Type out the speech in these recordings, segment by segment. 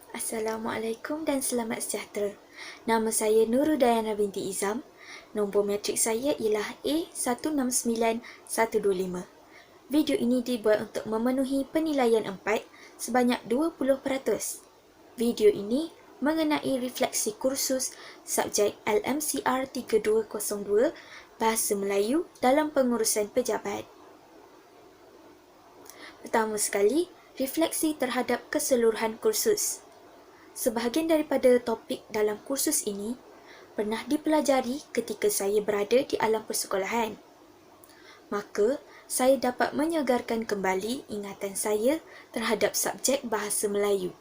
Assalamualaikum dan selamat sejahtera. Nama saya Nurul Dayana binti Izam. Nombor matrik saya ialah A169125. Video ini dibuat untuk memenuhi penilaian 4 sebanyak 20%. Video ini mengenai refleksi kursus subjek LMCR 3202 Bahasa Melayu dalam pengurusan pejabat. Pertama sekali, refleksi terhadap keseluruhan kursus. Sebahagian daripada topik dalam kursus ini pernah dipelajari ketika saya berada di alam persekolahan. Maka, saya dapat menyegarkan kembali ingatan saya terhadap subjek Bahasa Melayu.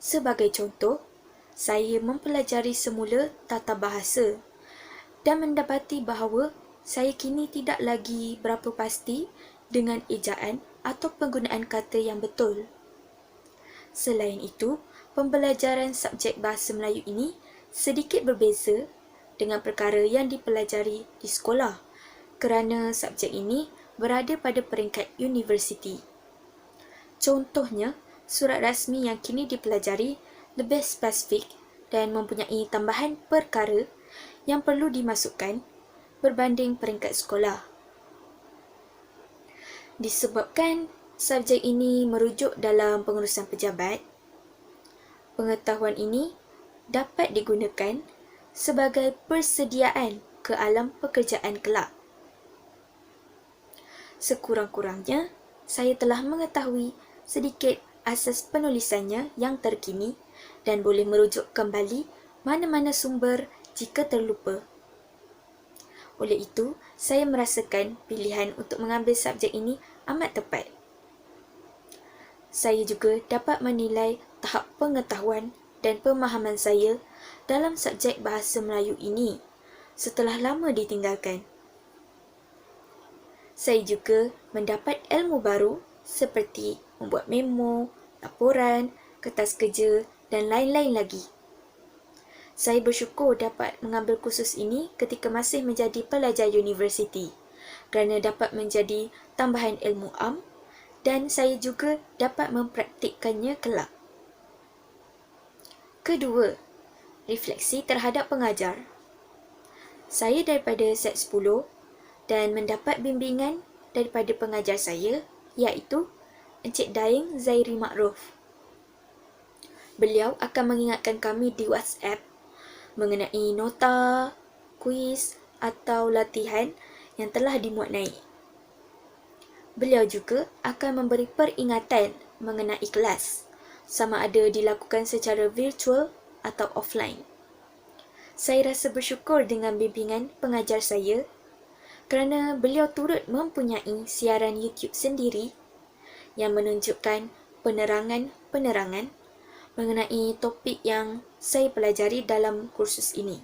Sebagai contoh, saya mempelajari semula tata bahasa dan mendapati bahawa saya kini tidak lagi berapa pasti dengan ejaan atau penggunaan kata yang betul. Selain itu, pembelajaran subjek Bahasa Melayu ini sedikit berbeza dengan perkara yang dipelajari di sekolah kerana subjek ini berada pada peringkat universiti. Contohnya, surat rasmi yang kini dipelajari lebih spesifik dan mempunyai tambahan perkara yang perlu dimasukkan berbanding peringkat sekolah. Disebabkan subjek ini merujuk dalam pengurusan pejabat, pengetahuan ini dapat digunakan sebagai persediaan ke alam pekerjaan kelak. Sekurang-kurangnya, saya telah mengetahui sedikit asas penulisannya yang terkini dan boleh merujuk kembali mana-mana sumber jika terlupa. Oleh itu, saya merasakan pilihan untuk mengambil subjek ini amat tepat. Saya juga dapat menilai tahap pengetahuan dan pemahaman saya dalam subjek Bahasa Melayu ini setelah lama ditinggalkan. Saya juga mendapat ilmu baru seperti membuat memo, laporan, kertas kerja dan lain-lain lagi. Saya bersyukur dapat mengambil kursus ini ketika masih menjadi pelajar universiti kerana dapat menjadi tambahan ilmu am dan saya juga dapat mempraktikkannya kelak. Kedua, refleksi terhadap pengajar. Saya daripada set 10 dan mendapat bimbingan daripada pengajar saya iaitu Encik Daeng Zairi Makruf. Beliau akan mengingatkan kami di WhatsApp mengenai nota, kuis atau latihan yang telah dimuat naik. Beliau juga akan memberi peringatan mengenai kelas, sama ada dilakukan secara virtual atau offline. Saya rasa bersyukur dengan bimbingan pengajar saya kerana beliau turut mempunyai siaran YouTube sendiri yang menunjukkan penerangan-penerangan mengenai topik yang saya pelajari dalam kursus ini.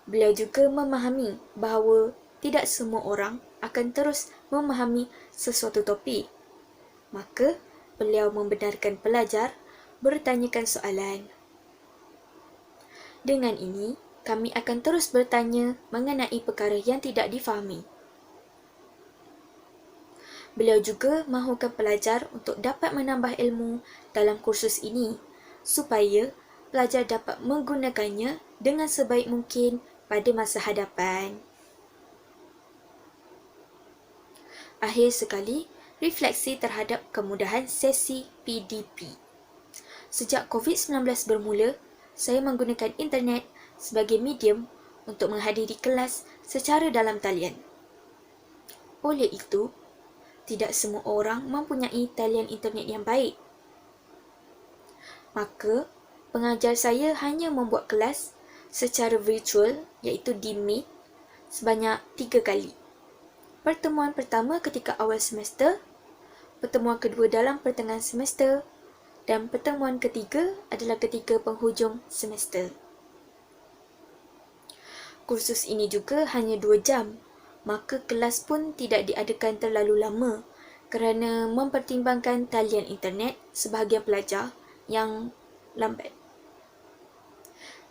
Beliau juga memahami bahawa tidak semua orang akan terus memahami sesuatu topik. Maka, beliau membenarkan pelajar bertanyakan soalan. Dengan ini, kami akan terus bertanya mengenai perkara yang tidak difahami. Beliau juga mahukan pelajar untuk dapat menambah ilmu dalam kursus ini supaya pelajar dapat menggunakannya dengan sebaik mungkin pada masa hadapan. Akhir sekali, refleksi terhadap kemudahan sesi PDP. Sejak COVID-19 bermula, saya menggunakan internet sebagai medium untuk menghadiri kelas secara dalam talian. Oleh itu, tidak semua orang mempunyai talian internet yang baik. Maka, pengajar saya hanya membuat kelas secara virtual iaitu di Meet sebanyak 3 kali. Pertemuan pertama ketika awal semester, pertemuan kedua dalam pertengahan semester dan pertemuan ketiga adalah ketika penghujung semester. Kursus ini juga hanya 2 jam, maka kelas pun tidak diadakan terlalu lama kerana mempertimbangkan talian internet sebahagian pelajar yang lambat.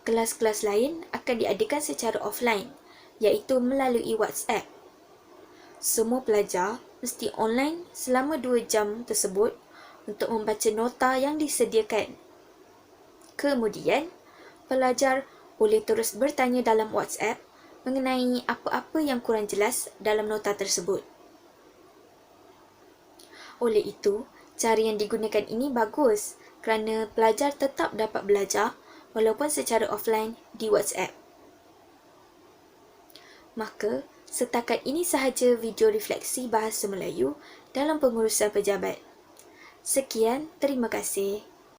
Kelas-kelas lain akan diadakan secara offline, iaitu melalui WhatsApp. Semua pelajar mesti online selama 2 jam tersebut untuk membaca nota yang disediakan. Kemudian, pelajar boleh terus bertanya dalam WhatsApp mengenai apa-apa yang kurang jelas dalam nota tersebut. Oleh itu, cara yang digunakan ini bagus kerana pelajar tetap dapat belajar walaupun secara offline di WhatsApp. Maka, setakat ini sahaja video refleksi bahasa Melayu dalam pengurusan pejabat. Sekian, terima kasih.